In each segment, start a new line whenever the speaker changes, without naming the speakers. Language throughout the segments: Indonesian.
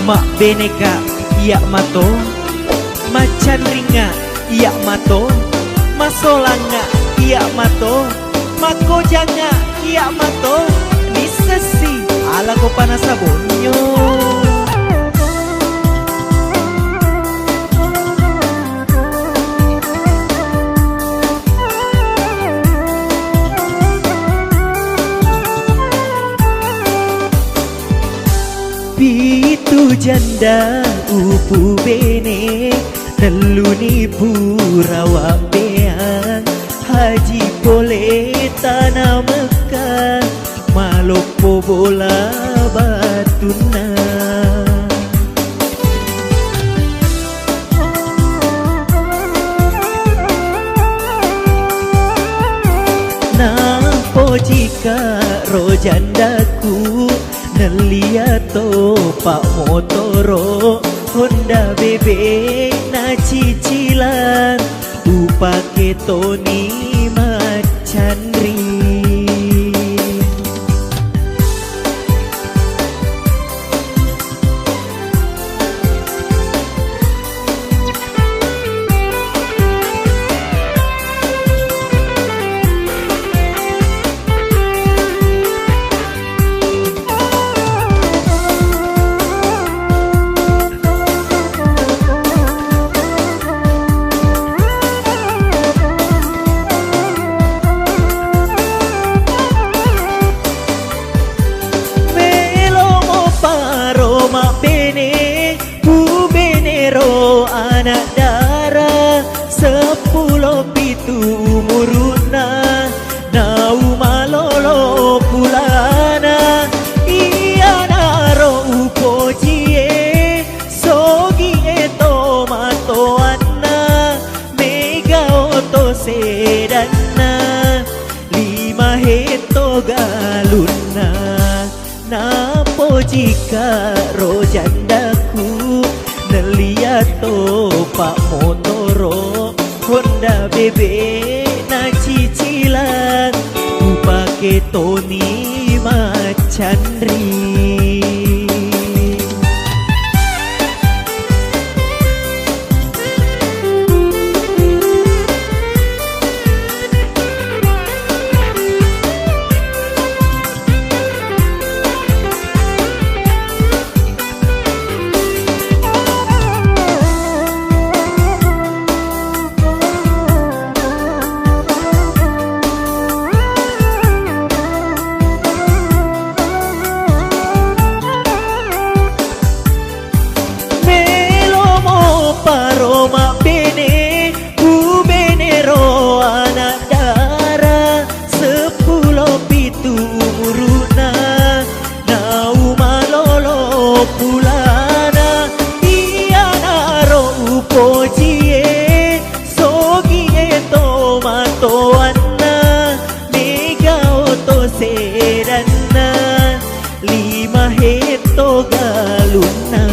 mak beneka iya mato, macan ringa iya mato, masolanga iya mato, makojanga iya mato, nisesi ala ko panasabonyo. Pitu janda upu bene teluni purawa beang haji pole tanah Mekah malopo bola batuna nampo jika rojandaku neliato pak motoro Honda bebek na cicilan upake Tony macan ring. Anak dara 10 pitu umuruna nau malolo pulana iya naro upojie sogi eto matoana mega oto sedana 5 heto galuna napo jika rojandaku neliato pak motoro Honda bebek na cicilan upake Tony macan ring. Roma bene ku benero anak dara 10 pitu umuruna nau malolo pulana iya naro upojie sogi eto matoana mega oto sedana 5 heto galuna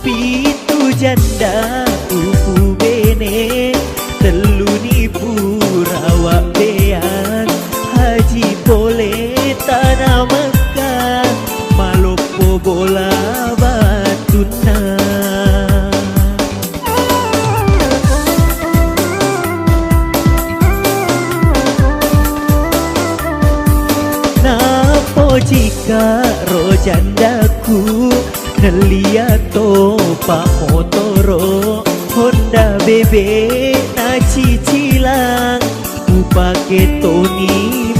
pitu janda upu bene teluni purawa bean haji pole tanah Mekah malopo bola batuna napo jika rojandaku neliato pak motoro Honda bebek na cicilan upake Tony